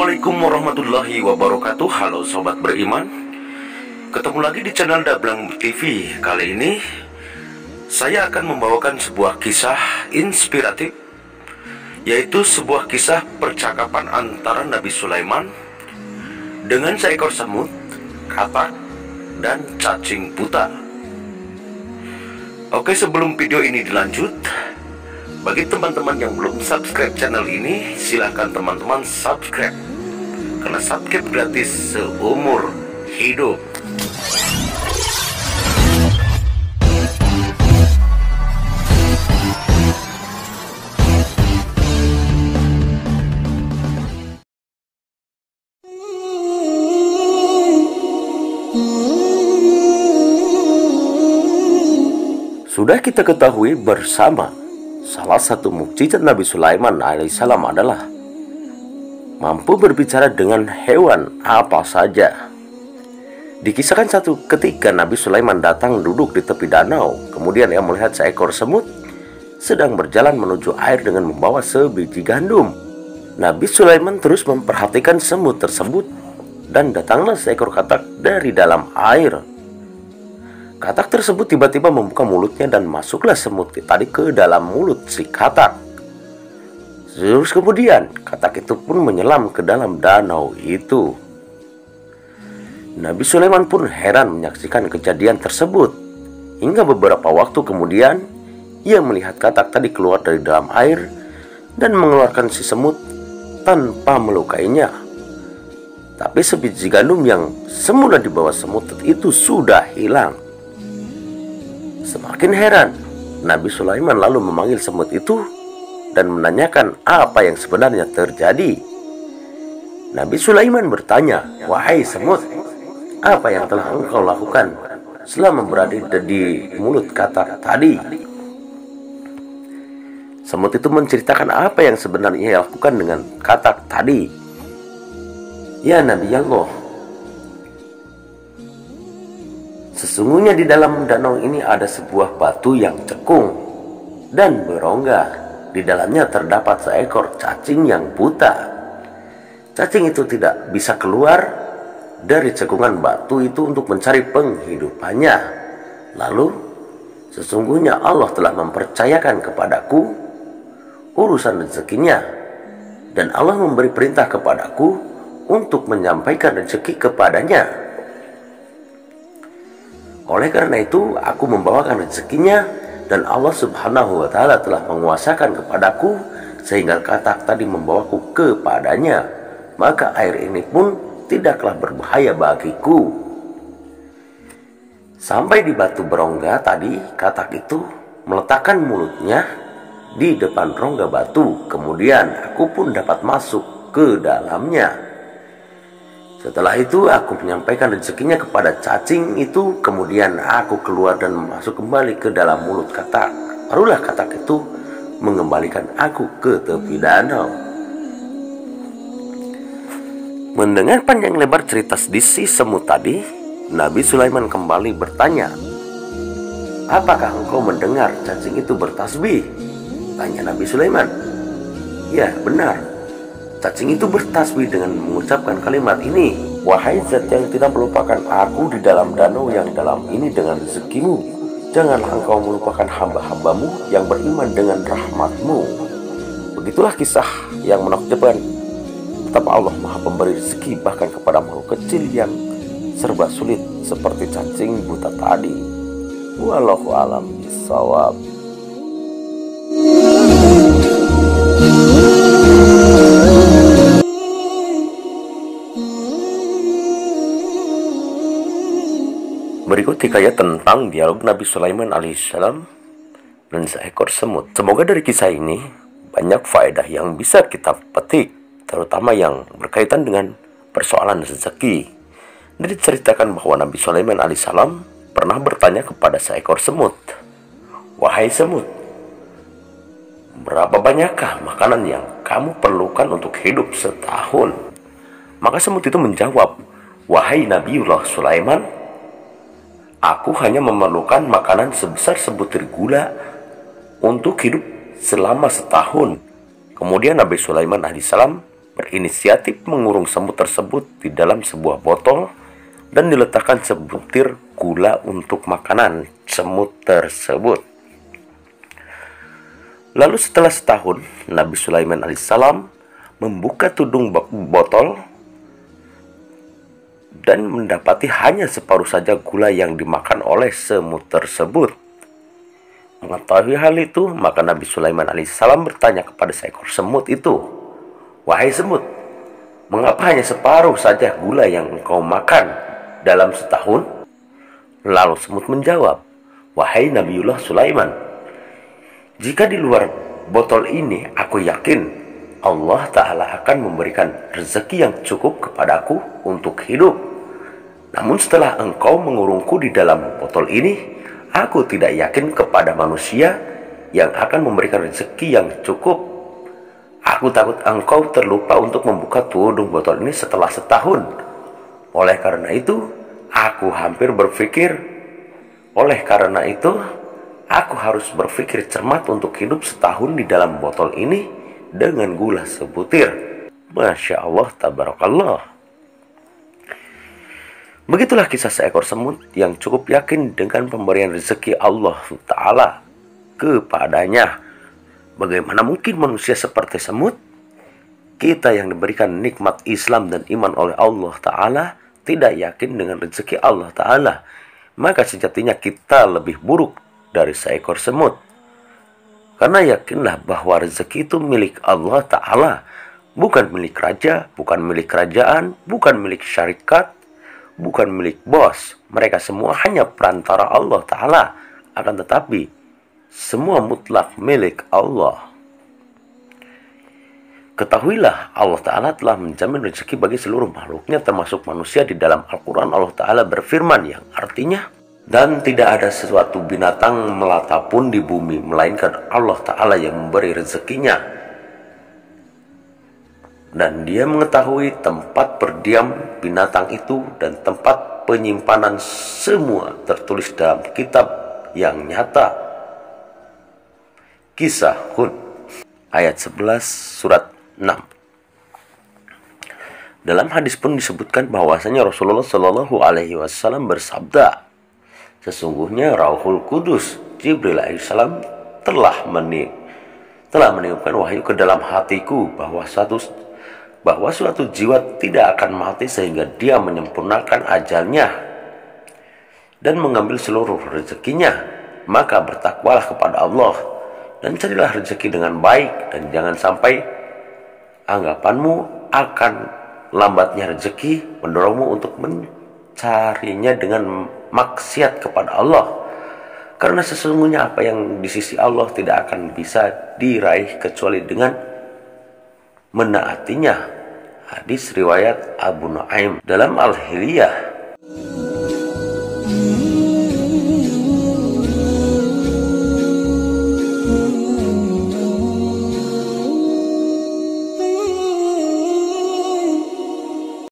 Assalamualaikum warahmatullahi wabarakatuh. Halo sobat beriman, ketemu lagi di channel Dablang TV. Kali ini saya akan membawakan sebuah kisah inspiratif, yaitu sebuah kisah percakapan antara Nabi Sulaiman dengan seekor semut, katak, dan cacing buta. Oke, sebelum video ini dilanjut, bagi teman-teman yang belum subscribe channel ini, silahkan teman-teman subscribe, karena subscribe gratis seumur hidup. Sudah kita ketahui bersama, salah satu mukjizat Nabi Sulaiman alaihissalam adalah mampu berbicara dengan hewan apa saja. Dikisahkan satu ketika Nabi Sulaiman datang duduk di tepi danau. Kemudian ia melihat seekor semut sedang berjalan menuju air dengan membawa sebiji gandum. Nabi Sulaiman terus memperhatikan semut tersebut, dan datanglah seekor katak dari dalam air. Katak tersebut tiba-tiba membuka mulutnya dan masuklah semut tadi ke dalam mulut si katak. Terus kemudian katak itu pun menyelam ke dalam danau itu. Nabi Sulaiman pun heran menyaksikan kejadian tersebut. Hingga beberapa waktu kemudian ia melihat katak tadi keluar dari dalam air dan mengeluarkan si semut tanpa melukainya. Tapi sebiji gandum yang semula di bawah semut itu sudah hilang. Semakin heran, Nabi Sulaiman lalu memanggil semut itu dan menanyakan apa yang sebenarnya terjadi. Nabi Sulaiman bertanya, "Wahai semut, apa yang telah engkau lakukan selama berada di mulut katak tadi?" Semut itu menceritakan apa yang sebenarnya ia lakukan dengan katak tadi. "Ya Nabi Allah, sesungguhnya di dalam danau ini ada sebuah batu yang cekung dan berongga. Di dalamnya terdapat seekor cacing yang buta. Cacing itu tidak bisa keluar dari cekungan batu itu untuk mencari penghidupannya. Lalu, sesungguhnya Allah telah mempercayakan kepadaku urusan rezekinya, dan Allah memberi perintah kepadaku untuk menyampaikan rezeki kepadanya. Oleh karena itu, aku membawakan rezekinya, dan Allah subhanahu wa ta'ala telah menguasakan kepadaku sehingga katak tadi membawaku kepadanya. Maka air ini pun tidaklah berbahaya bagiku." Sampai di batu berongga tadi, katak itu meletakkan mulutnya di depan rongga batu. Kemudian aku pun dapat masuk ke dalamnya. Setelah itu aku menyampaikan rezekinya kepada cacing itu. Kemudian aku keluar dan masuk kembali ke dalam mulut katak. Barulah katak itu mengembalikan aku ke tepi danau. Mendengar panjang lebar cerita di si semut tadi, Nabi Sulaiman kembali bertanya, "Apakah engkau mendengar cacing itu bertasbih?" Tanya Nabi Sulaiman. "Ya, benar. Cacing itu bertasbih dengan mengucapkan kalimat ini, 'Wahai zat yang tidak melupakan aku di dalam danau yang dalam ini dengan rezekimu, janganlah engkau melupakan hamba-hambamu yang beriman dengan rahmatmu.'" Begitulah kisah yang menakjubkan. Betapa Allah Maha Pemberi rezeki bahkan kepada makhluk kecil yang serba sulit seperti cacing buta tadi. Wallahu a'lam bishawab. Berikut hikayat tentang dialog Nabi Sulaiman alaihissalam dan seekor semut. Semoga dari kisah ini banyak faedah yang bisa kita petik, terutama yang berkaitan dengan persoalan rezeki. Diceritakan bahwa Nabi Sulaiman alaihissalam pernah bertanya kepada seekor semut, "Wahai semut, berapa banyakkah makanan yang kamu perlukan untuk hidup setahun?" Maka semut itu menjawab, "Wahai Nabiullah Sulaiman, aku hanya memerlukan makanan sebesar sebutir gula untuk hidup selama setahun." Kemudian Nabi Sulaiman alaihissalam berinisiatif mengurung semut tersebut di dalam sebuah botol dan diletakkan sebutir gula untuk makanan semut tersebut. Lalu setelah setahun, Nabi Sulaiman alaihissalam membuka tudung botol dan mendapati hanya separuh saja gula yang dimakan oleh semut tersebut. Mengetahui hal itu, maka Nabi Sulaiman alaihissalam bertanya kepada seekor semut itu, "Wahai semut, mengapa hanya separuh saja gula yang engkau makan dalam setahun?" Lalu semut menjawab, "Wahai Nabiullah Sulaiman, jika di luar botol ini aku yakin Allah Ta'ala akan memberikan rezeki yang cukup kepadaku untuk hidup. Namun setelah engkau mengurungku di dalam botol ini, aku tidak yakin kepada manusia yang akan memberikan rezeki yang cukup. Aku takut engkau terlupa untuk membuka tudung botol ini setelah setahun. Oleh karena itu, aku harus berpikir cermat untuk hidup setahun di dalam botol ini dengan gula sebutir." Masya Allah, tabarakallah. Begitulah kisah seekor semut yang cukup yakin dengan pemberian rezeki Allah Ta'ala kepadanya. Bagaimana mungkin manusia seperti semut? Kita yang diberikan nikmat Islam dan iman oleh Allah Ta'ala tidak yakin dengan rezeki Allah Ta'ala. Maka sejatinya kita lebih buruk dari seekor semut. Karena yakinlah bahwa rezeki itu milik Allah Ta'ala, bukan milik raja, bukan milik kerajaan, bukan milik syarikat, bukan milik bos. Mereka semua hanya perantara Allah Ta'ala. Akan tetapi, semua mutlak milik Allah. Ketahuilah, Allah Ta'ala telah menjamin rezeki bagi seluruh makhluknya termasuk manusia. Di dalam Al-Quran Allah Ta'ala berfirman yang artinya, "Dan tidak ada sesuatu binatang melata pun di bumi, melainkan Allah Ta'ala yang memberi rezekinya. Dan Dia mengetahui tempat berdiam binatang itu dan tempat penyimpanan semua tertulis dalam kitab yang nyata." Kisah Hud ayat 11 surat 6. Dalam hadis pun disebutkan bahwasanya Rasulullah Shallallahu Alaihi Wasallam bersabda, "Sesungguhnya Rauhul Kudus Jibril alaihissalam telah meniupkan wahyu ke dalam hatiku bahwa suatu jiwa tidak akan mati sehingga dia menyempurnakan ajalnya dan mengambil seluruh rezekinya. Maka bertakwalah kepada Allah dan carilah rezeki dengan baik, dan jangan sampai anggapanmu akan lambatnya rezeki mendorongmu untuk mencarinya dengan maksiat kepada Allah. Karena sesungguhnya apa yang di sisi Allah tidak akan bisa diraih kecuali dengan menaatinya." Hadis riwayat Abu Nuaim. Dalam Al-Hilyah